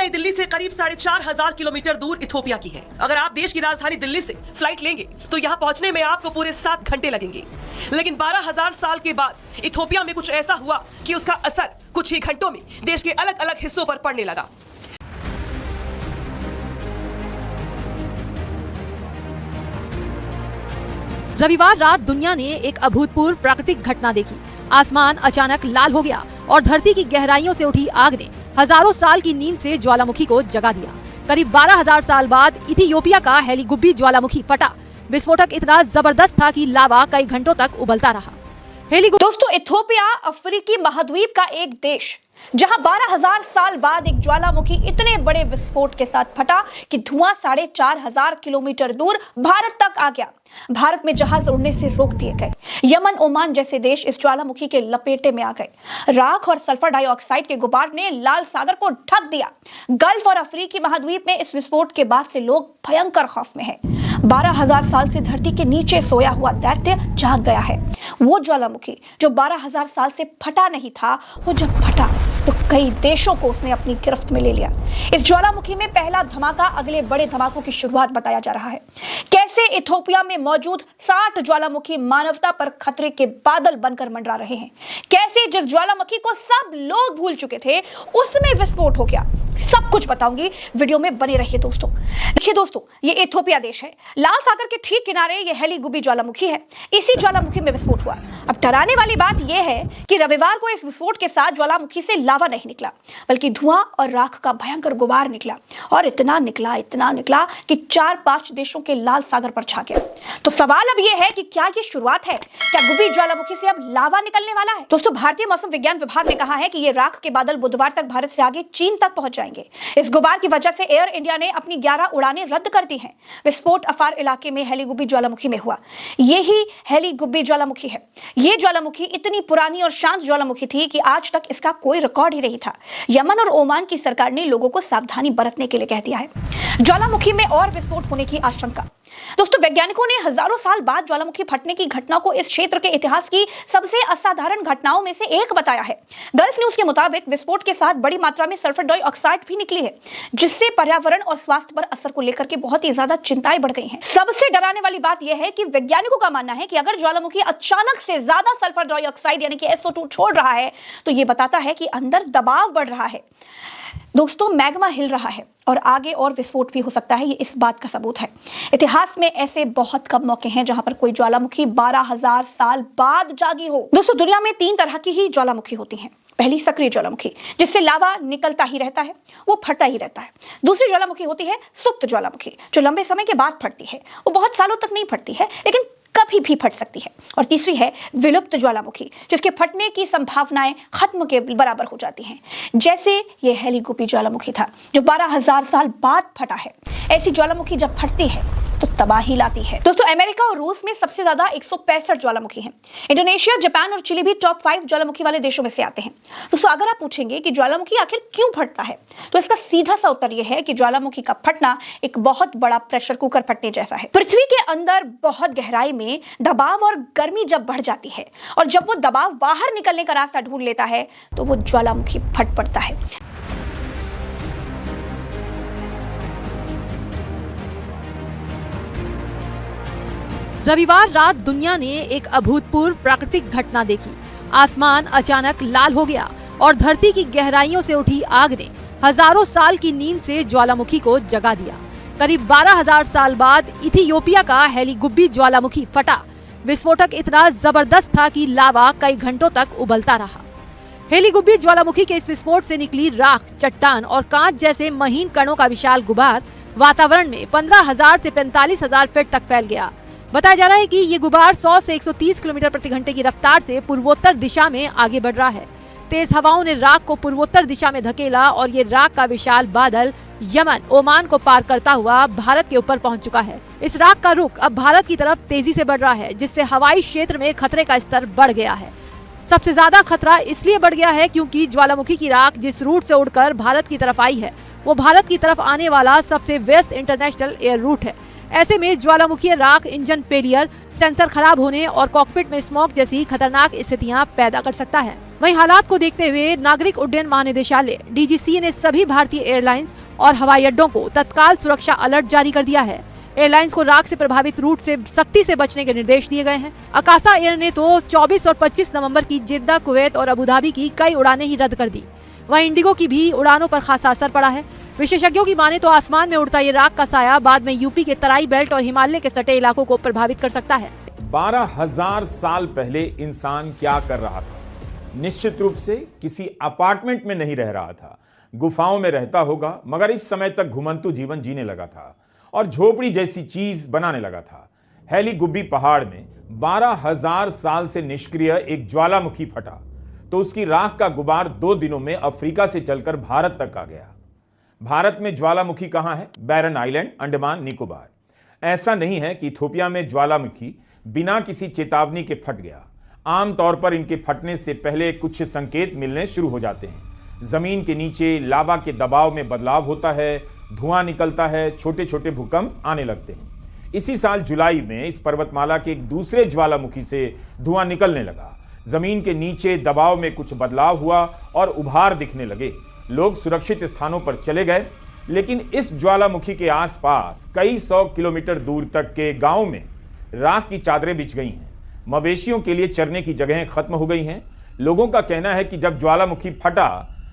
राजधानी दिल्ली से करीब 4,500 किलोमीटर दूर इथोपिया की है। अगर आप देश की राजधानी दिल्ली से फ्लाइट लेंगे तो यहाँ पहुँचने में आपको पूरे 7 घंटे लगेंगे। लेकिन 12,000 साल के बाद इथोपिया में कुछ ऐसा हुआ कि उसका असर कुछ ही घंटों में देश के अलग अलग हिस्सों पर पड़ने लगा। रविवार रात दुनिया ने एक अभूतपूर्व प्राकृतिक घटना देखी। आसमान अचानक लाल हो गया और धरती की गहराइयों से उठी आग ने हजारों साल की नींद से ज्वालामुखी को जगा दिया। करीब 12,000 साल बाद इथियोपिया का हेलीगुब्बी ज्वालामुखी फटा। विस्फोटक इतना जबरदस्त था कि लावा कई घंटों तक उबलता रहा। दोस्तों, इथियोपिया अफ्रीकी महाद्वीप का एक देश जहां 12,000 साल बाद एक ज्वालामुखी इतने बड़े विस्फोट के साथ फटा कि धुआं 4,500 किलोमीटर दूर भारत तक आ गया। भारत में जहाज उड़ने से रोक दिए गए। यमन, ओमान जैसे देश इस ज्वालामुखी के लपेटे में आ गए। राख और सल्फर डाइऑक्साइड के गुबार ने लाल सागर को ढक दिया। गल्फ और अफ्रीकी महाद्वीप में इस विस्फोट के बाद से लोग भयंकर खौफ में हैं। 12,000 साल से धरती के नीचे सोया हुआ दैत्य जाग गया है। वो ज्वालामुखी जो 12,000 साल से फटा नहीं था, वो जब फटा तो कई देशों को उसने अपनी गिरफ्त में ले लिया। इस ज्वालामुखी में पहला धमाका अगले बड़े धमाकों की शुरुआत बताया जा रहा है। कैसे इथियोपिया में मौजूद 60 ज्वालामुखी मानवता पर खतरे के बादल बनकर मंडरा रहे हैं। कैसे जिस ज्वालामुखी को सब लोग भूल चुके थे उसमें विस्फोट हो गया। सब कुछ बताऊंगी, वीडियो में बने रहिए दोस्तों। देखिए दोस्तों, ये इथियोपिया देश है। लाल सागर के ठीक किनारे ये हेलीगुब्बी ज्वालामुखी है। इसी ज्वालामुखी में विस्फोट हुआ। अब डराने वाली बात यह है कि रविवार को इस विस्फोट के साथ ज्वालामुखी से लावा नहीं निकला, बल्कि धुआं और राख का भयंकर गुबार निकला। और इतना निकला कि 4-5 देशों के लाल सागर पर छा गया। तो सवाल अब यह है कि क्या ये शुरुआत है? क्या गुब्बी ज्वालामुखी से अब लावा निकलने वाला है? दोस्तों, भारतीय मौसम विज्ञान विभाग ने कहा है कि ये राख के बादल बुधवार तक भारत से आगे चीन तक पहुंच जाएंगे। इस गुबार की वजह से एयर इंडिया ने अपनी 11 उड़ानें रद्द कर दी हैं। विस्फोट अफार इलाके में हेलीगुब्बी ज्वालामुखी में हुआ। यही हेलीगुब्बी ज्वालामुखी है। ये ज्वालामुखी इतनी पुरानी और शांत ज्वालामुखी थी कि आज तक इसका कोई रिकॉर्ड ही नहीं था। यमन और ओमान की सरकार ने लोगों को सावधानी बरतने के लिए कह दिया है। ज्वालामुखी में और विस्फोट होने की आशंका। दोस्तों, वैज्ञानिकों ने हजारों साल बाद ज्वालामुखी फटने की घटना को इस क्षेत्र के इतिहास की सबसे असाधारण घटनाओं में से एक बताया है। गल्फ न्यूज के मुताबिक विस्फोट के साथ बड़ी मात्रा में सल्फर डाइऑक्साइड भी निकली है, जिससे पर्यावरण और स्वास्थ्य पर असर को लेकर के बहुत ही ज्यादा चिंताएं बढ़ गई हैं। सबसे डराने वाली बात यह है कि वैज्ञानिकों का मानना है कि अगर ज्वालामुखी अचानक से ज्यादा सल्फर डाइऑक्साइड यानी कि SO2 छोड़ रहा है तो यह बताता है कि अंदर दबाव बढ़ रहा है। दोस्तों, मैग्मा हिल रहा है और आगे और विस्फोट भी हो सकता है। ये इस बात का सबूत है। इतिहास में ऐसे बहुत कम मौके हैं जहां पर कोई ज्वालामुखी 12,000 साल बाद जागी हो। दोस्तों, दुनिया में 3 तरह की ही ज्वालामुखी होती हैं। पहली सक्रिय ज्वालामुखी, जिससे लावा निकलता ही रहता है, वो फटता ही रहता है। दूसरी ज्वालामुखी होती है सुप्त ज्वालामुखी, जो लंबे समय के बाद फटती है। वो बहुत सालों तक नहीं फटती है, लेकिन कभी भी फट सकती है। और तीसरी है विलुप्त ज्वालामुखी, जिसके फटने की संभावनाएं खत्म के बराबर हो जाती हैं। जैसे ये हेलीगुब्बी ज्वालामुखी था जो 12,000 साल बाद फटा है। ऐसी ज्वालामुखी जब फटती है तो तबाही लाती है। दोस्तों, अमेरिका और रूस में सबसे ज्यादा 165 ज्वालामुखी हैं। इंडोनेशिया, जापान और चिली भी टॉप 5 ज्वालामुखी वाले देशों में से आते हैं। दोस्तों, अगर आप पूछेंगे कि ज्वालामुखी आखिर क्यों फटता है, तो इसका सीधा सा उत्तर यह है कि ज्वालामुखी का फटना एक बहुत बड़ा प्रेशर कुकर फटने जैसा है। पृथ्वी के अंदर बहुत गहराई में दबाव और गर्मी जब बढ़ जाती है और जब वो दबाव बाहर निकलने का रास्ता ढूंढ लेता है तो वो ज्वालामुखी फट पड़ता है। रविवार रात दुनिया ने एक अभूतपूर्व प्राकृतिक घटना देखी। आसमान अचानक लाल हो गया और धरती की गहराइयों से उठी आग ने हजारों साल की नींद से ज्वालामुखी को जगा दिया। करीब 12,000 साल बाद इथियोपिया का हेलीगुब्बी ज्वालामुखी फटा। विस्फोटक इतना जबरदस्त था कि लावा कई घंटों तक उबलता रहा। हेलीगुब्बी ज्वालामुखी के इस विस्फोट से निकली राख, चट्टान और कांच जैसे महीन कणों का विशाल गुबार वातावरण में 15,000 से 45,000 फीट तक फैल गया। बताया जा रहा है कि ये गुबार 100 से 130 किलोमीटर प्रति घंटे की रफ्तार से पूर्वोत्तर दिशा में आगे बढ़ रहा है। तेज हवाओं ने राख को पूर्वोत्तर दिशा में धकेला और ये राख का विशाल बादल यमन, ओमान को पार करता हुआ भारत के ऊपर पहुंच चुका है। इस राख का रुख अब भारत की तरफ तेजी से बढ़ रहा है, जिससे हवाई क्षेत्र में खतरे का स्तर बढ़ गया है। सबसे ज्यादा खतरा इसलिए बढ़ गया है क्योंकि ज्वालामुखी की राख जिस रूट से उड़कर भारत की तरफ आई है, वो भारत की तरफ आने वाला सबसे व्यस्त इंटरनेशनल एयर रूट है। ऐसे में ज्वालामुखी राख इंजन फेलियर, सेंसर खराब होने और कॉकपिट में स्मोक जैसी खतरनाक स्थितियां पैदा कर सकता है। वहीं हालात को देखते हुए नागरिक उड्डयन महानिदेशालय DGCA ने सभी भारतीय एयरलाइंस और हवाई अड्डों को तत्काल सुरक्षा अलर्ट जारी कर दिया है। एयरलाइंस को राख से प्रभावित रूट से सख्ती से बचने के निर्देश दिए गए हैं। अकासा एयर ने तो 24 और 25 नवंबर की जिद्दा, कुवैत और अबू धाबी की कई उड़ानें ही रद्द कर दी। वहीं इंडिगो की भी उड़ानों पर खासा असर पड़ा है। विशेषज्ञों की माने तो आसमान में उड़ता ये राख का साया बाद में यूपी के तराई बेल्ट और हिमालय के सटे इलाकों को प्रभावित कर सकता है। 12,000 साल पहले इंसान क्या कर रहा था? निश्चित रूप से किसी अपार्टमेंट में नहीं रह रहा था, गुफाओं में रहता होगा, मगर इस समय तक घुमंतु जीवन जीने लगा था और झोपड़ी जैसी चीज बनाने लगा था। हेली गुब्बी पहाड़ में 12,000 साल से निष्क्रिय एक ज्वालामुखी फटा तो उसकी राख का गुबार 2 दिनों में अफ्रीका से चलकर भारत तक आ गया। भारत में ज्वालामुखी कहां है? बैरन आइलैंड, अंडमान निकोबार। ऐसा नहीं है कि इथोपिया में ज्वालामुखी बिना किसी चेतावनी के फट गया। आमतौर पर इनके फटने से पहले कुछ संकेत मिलने शुरू हो जाते हैं। जमीन के नीचे लावा के दबाव में बदलाव होता है, धुआं निकलता है, छोटे छोटे भूकंप आने लगते हैं। इसी साल जुलाई में इस पर्वतमाला के एक दूसरे ज्वालामुखी से धुआं निकलने लगा। जमीन के नीचे दबाव में कुछ बदलाव हुआ और उभार दिखने लगे। लोग सुरक्षित स्थानों पर चले गए, लेकिन इस ज्वालामुखी के आसपास कई 100 किलोमीटर दूर तक के गांव में राख की चादरें बिछ गई हैं। मवेशियों के लिए चरने की जगहें खत्म हो गई हैं। लोगों का कहना है कि जब ज्वालामुखी फटा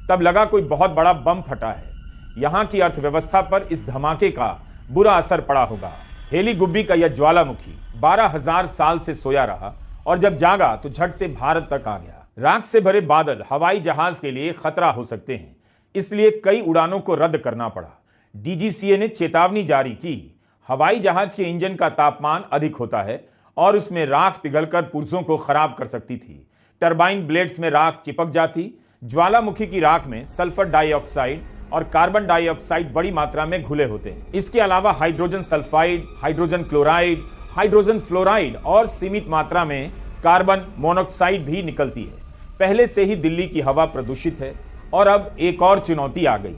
तब लगा कोई बहुत बड़ा बम फटा है। यहाँ की अर्थव्यवस्था पर इस धमाके का बुरा असर पड़ा होगा। हेली गुब्बी का यह ज्वालामुखी 12,000 साल से सोया रहा और जब जागा तो झट से भारत तक आ गया। राख से भरे बादल हवाई जहाज के लिए खतरा हो सकते हैं, इसलिए कई उड़ानों को रद्द करना पड़ा। डीजीसीए ने चेतावनी जारी की। हवाई जहाज के इंजन का तापमान अधिक होता है और उसमें राख पिघलकर पुर्जों को खराब कर सकती थी। टरबाइन ब्लेड्स में राख चिपक जाती। ज्वालामुखी की राख में सल्फर डाइऑक्साइड और कार्बन डाइऑक्साइड बड़ी मात्रा में घुले होते हैं। इसके अलावा hydrogen sulphide, hydrogen chloride, hydrogen fluoride और सीमित मात्रा में कार्बन मोनोक्साइड भी निकलती है। पहले से ही दिल्ली की हवा प्रदूषित है और अब एक और चुनौती आ गई।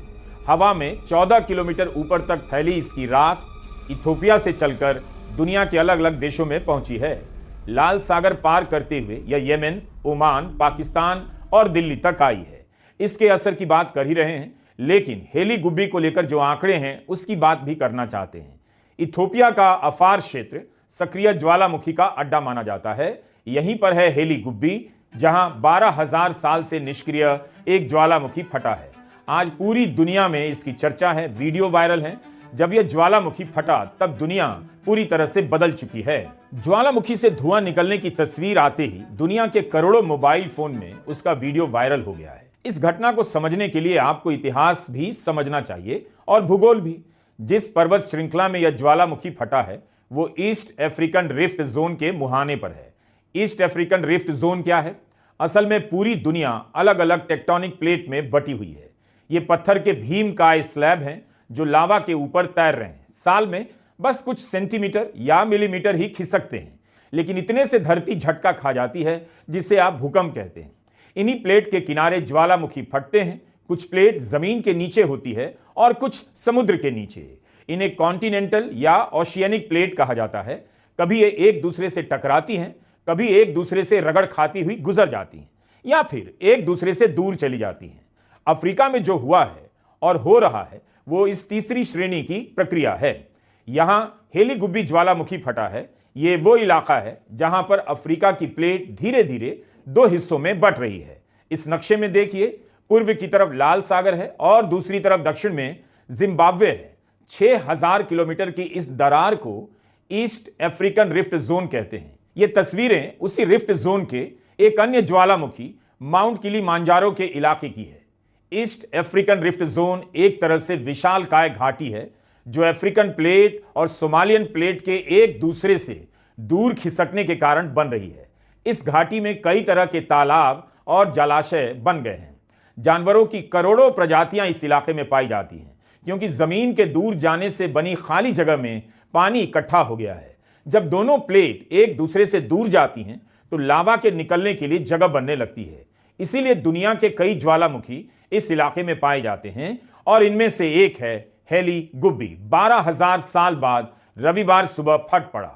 हवा में 14 किलोमीटर ऊपर तक फैली इसकी राख इथोपिया से चलकर दुनिया के अलग अलग देशों में पहुंची है। लाल सागर पार करते हुए यह येमेन, ओमान, पाकिस्तान और दिल्ली तक आई है। इसके असर की बात कर ही रहे हैं, लेकिन हेली गुब्बी को लेकर जो आंकड़े हैं उसकी बात भी करना चाहते हैं। इथोपिया का अफार क्षेत्र सक्रिय ज्वालामुखी का अड्डा माना जाता है। यहीं पर है हेली गुब्बी, जहां 12,000 साल से निष्क्रिय एक ज्वालामुखी फटा है। आज पूरी दुनिया में इसकी चर्चा है, वीडियो वायरल है। जब यह ज्वालामुखी फटा तब दुनिया पूरी तरह से बदल चुकी है। ज्वालामुखी से धुआं निकलने की तस्वीर आते ही दुनिया के करोड़ों मोबाइल फोन में उसका वीडियो वायरल हो गया है। इस घटना को समझने के लिए आपको इतिहास भी समझना चाहिए और भूगोल भी। जिस पर्वत श्रृंखला में यह ज्वालामुखी फटा है वो ईस्ट अफ्रीकन रिफ्ट जोन के मुहाने पर है। ईस्ट अफ्रीकन रिफ्ट जोन क्या है? असल में पूरी दुनिया अलग अलग टेक्टोनिक प्लेट में बटी हुई है। ये पत्थर के भीमकाय स्लैब हैं जो लावा के ऊपर तैर रहे हैं। साल में बस कुछ सेंटीमीटर या मिलीमीटर ही खिसकते हैं, लेकिन इतने से धरती झटका खा जाती है जिसे आप भूकंप कहते हैं। इन्हीं प्लेट के किनारे ज्वालामुखी फटते हैं। कुछ प्लेट जमीन के नीचे होती है और कुछ समुद्र के नीचे। इन्हें कॉन्टिनेंटल या ओशियनिक प्लेट कहा जाता है। कभी ये एक दूसरे से टकराती हैं, कभी एक दूसरे से रगड़ खाती हुई गुजर जाती हैं या फिर एक दूसरे से दूर चली जाती हैं। अफ्रीका में जो हुआ है और हो रहा है वो इस तीसरी श्रेणी की प्रक्रिया है। यहां हेली गुब्बी ज्वालामुखी फटा है। ये वो इलाका है जहां पर अफ्रीका की प्लेट धीरे धीरे 2 हिस्सों में बट रही है। इस नक्शे में देखिए, पूर्व की तरफ लाल सागर है और दूसरी तरफ दक्षिण में जिम्बाब्वे है। 6000 किलोमीटर की इस दरार को ईस्ट अफ्रीकन रिफ्ट जोन कहते हैं। ये तस्वीरें उसी रिफ्ट जोन के एक अन्य ज्वालामुखी माउंट किलीमांजारो के इलाके की है। ईस्ट अफ्रीकन रिफ्ट जोन एक तरह से विशालकाय घाटी है जो अफ्रीकन प्लेट और सोमालियन प्लेट के एक दूसरे से दूर खिसकने के कारण बन रही है। इस घाटी में कई तरह के तालाब और जलाशय बन गए हैं। जानवरों की करोड़ों प्रजातियां इस इलाके में पाई जाती हैं, क्योंकि जमीन के दूर जाने से बनी खाली जगह में पानी इकट्ठा हो गया है। जब दोनों प्लेट एक दूसरे से दूर जाती हैं तो लावा के निकलने के लिए जगह बनने लगती है। इसीलिए दुनिया के कई ज्वालामुखी इस इलाके में पाए जाते हैं और इनमें से एक है हेली गुब्बी। 12,000 साल बाद रविवार सुबह फट पड़ा।